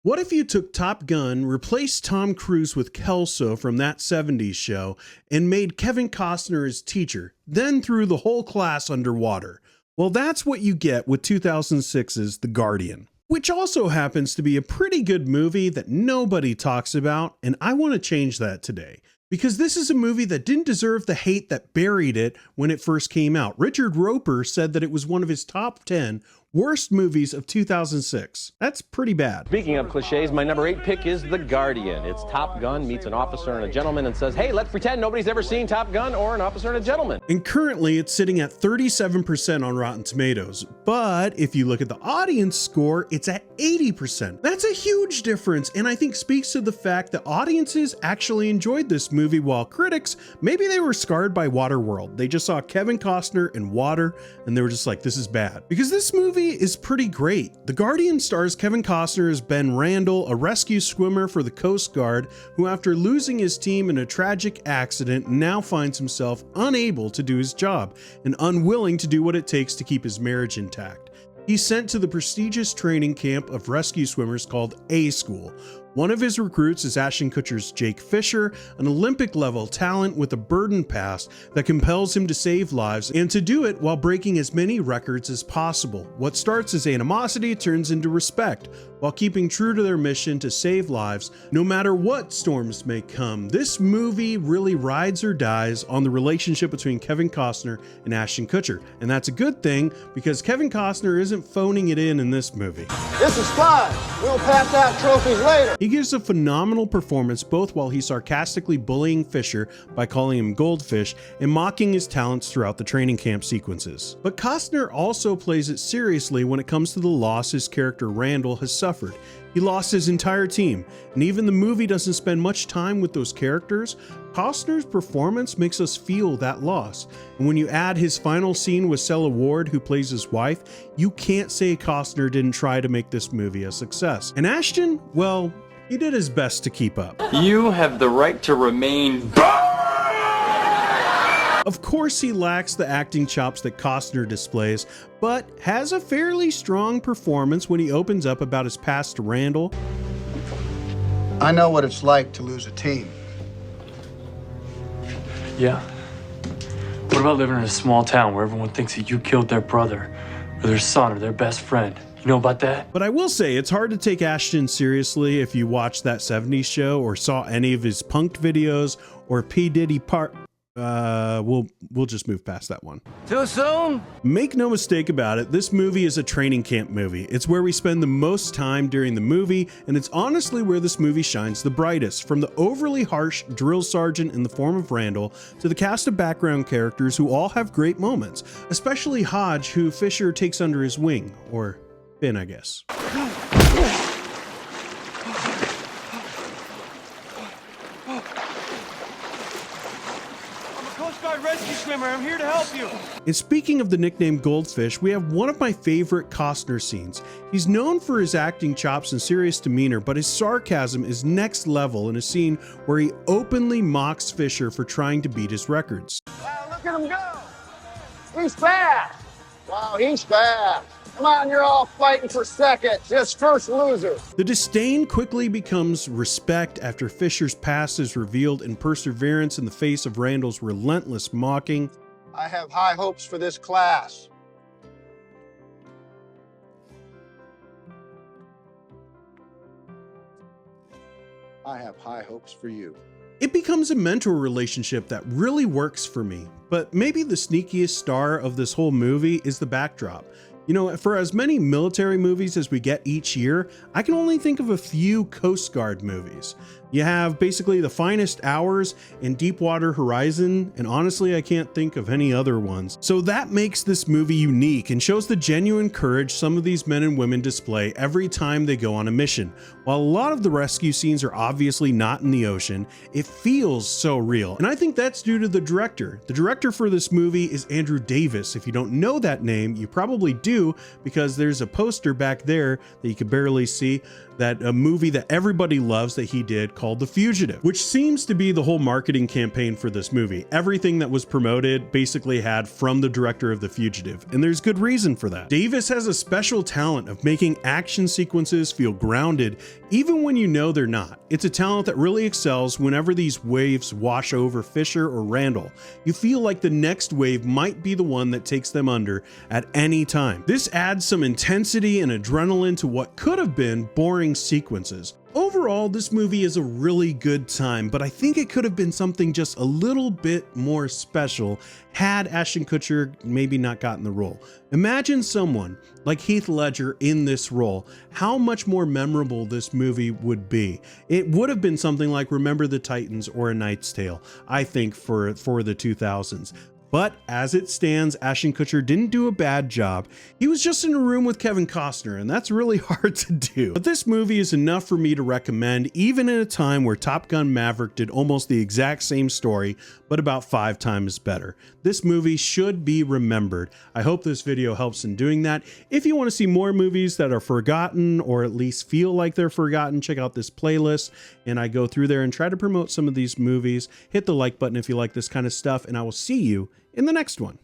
What if you took Top Gun, replaced Tom Cruise with Kelso from That 70s Show, and made Kevin Costner his teacher, then threw the whole class underwater? Well, that's what you get with 2006's The Guardian, which also happens to be a pretty good movie that nobody talks about, and I want to change that today. Because this is a movie that didn't deserve the hate that buried it when it first came out. Richard Roeper said that it was one of his top 10 worst movies of 2006. That's pretty bad. Speaking of cliches, my number 8 pick is The Guardian. It's Top Gun meets an officer and a gentleman and says, hey, let's pretend nobody's ever seen Top Gun or an officer and a gentleman. And currently it's sitting at 37% on Rotten Tomatoes. But if you look at the audience score, it's at 80%. That's a huge difference, and I think speaks to the fact that audiences actually enjoyed this movie, while critics, maybe they were scarred by Waterworld. They just saw Kevin Costner in water and they were just like, this is bad. Because this movie is pretty great. The Guardian stars Kevin Costner as Ben Randall, a rescue swimmer for the Coast Guard, who after losing his team in a tragic accident now finds himself unable to do his job and unwilling to do what it takes to keep his marriage intact. He's sent to the prestigious training camp of rescue swimmers called A School. One of his recruits is Ashton Kutcher's Jake Fisher, an Olympic-level talent with a burden past that compels him to save lives and to do it while breaking as many records as possible. What starts as animosity turns into respect, while keeping true to their mission to save lives no matter what storms may come. This movie really rides or dies on the relationship between Kevin Costner and Ashton Kutcher, and that's a good thing because Kevin Costner isn't phoning it in this movie. This is fun. We'll pass out trophies later. He gives a phenomenal performance both while he's sarcastically bullying Fisher by calling him Goldfish and mocking his talents throughout the training camp sequences. But Costner also plays it seriously when it comes to the loss his character Randall has suffered. He lost his entire team, and even the movie doesn't spend much time with those characters. Costner's performance makes us feel that loss, and when you add his final scene with Stella Ward, who plays his wife, you can't say Costner didn't try to make this movie a success. And Ashton, well, he did his best to keep up. You have the right to remain. Of course, he lacks the acting chops that Costner displays, but has a fairly strong performance when he opens up about his past to Randall. I know what it's like to lose a team. Yeah. What about living in a small town where everyone thinks that you killed their brother, or their son, or their best friend? You know about that? But I will say, it's hard to take Ashton seriously if you watched That 70s Show or saw any of his punked videos or P. Diddy part. We'll just move past that one. Too soon? Make no mistake about it, this movie is a training camp movie. It's where we spend the most time during the movie, and it's honestly where this movie shines the brightest. From the overly harsh drill sergeant in the form of Randall to the cast of background characters who all have great moments, especially Hodge, who Fisher takes under his wing, or Finn, I guess. Rescue swimmer, I'm here to help you. And speaking of the nickname Goldfish, we have one of my favorite Costner scenes. He's known for his acting chops and serious demeanor, but his sarcasm is next level in a scene where he openly mocks Fisher for trying to beat his records. Wow, look at him go. He's fast. Wow, he's fast. Come on, you're all fighting for second. Just first loser. The disdain quickly becomes respect after Fisher's past is revealed and perseverance in the face of Randall's relentless mocking. I have high hopes for this class. I have high hopes for you. It becomes a mentor relationship that really works for me, but maybe the sneakiest star of this whole movie is the backdrop. You know, for as many military movies as we get each year, I can only think of a few Coast Guard movies. You have basically The Finest Hours and Deepwater Horizon, and honestly, I can't think of any other ones. So that makes this movie unique and shows the genuine courage some of these men and women display every time they go on a mission. While a lot of the rescue scenes are obviously not in the ocean, it feels so real. And I think that's due to the director. The director for this movie is Andrew Davis. If you don't know that name, you probably do, review because there's a poster back there that you can barely see, that a movie that everybody loves that he did called The Fugitive, which seems to be the whole marketing campaign for this movie. Everything that was promoted basically had from the director of The Fugitive, and there's good reason for that. Davis has a special talent of making action sequences feel grounded even when you know they're not. It's a talent that really excels whenever these waves wash over Fisher or Randall. You feel like the next wave might be the one that takes them under at any time. This adds some intensity and adrenaline to what could have been boring sequences. Overall, this movie is a really good time, but I think it could have been something just a little bit more special had Ashton Kutcher maybe not gotten the role. Imagine someone like Heath Ledger in this role, how much more memorable this movie would be. It would have been something like Remember the Titans or A Knight's Tale, I think, for the 2000s. But as it stands, Ashton Kutcher didn't do a bad job. He was just in a room with Kevin Costner, and that's really hard to do. But this movie is enough for me to recommend, even in a time where Top Gun Maverick did almost the exact same story, but about 5 times better. This movie should be remembered. I hope this video helps in doing that. If you want to see more movies that are forgotten, or at least feel like they're forgotten, check out this playlist, and I go through there and try to promote some of these movies. Hit the like button if you like this kind of stuff, and I will see you in the next one.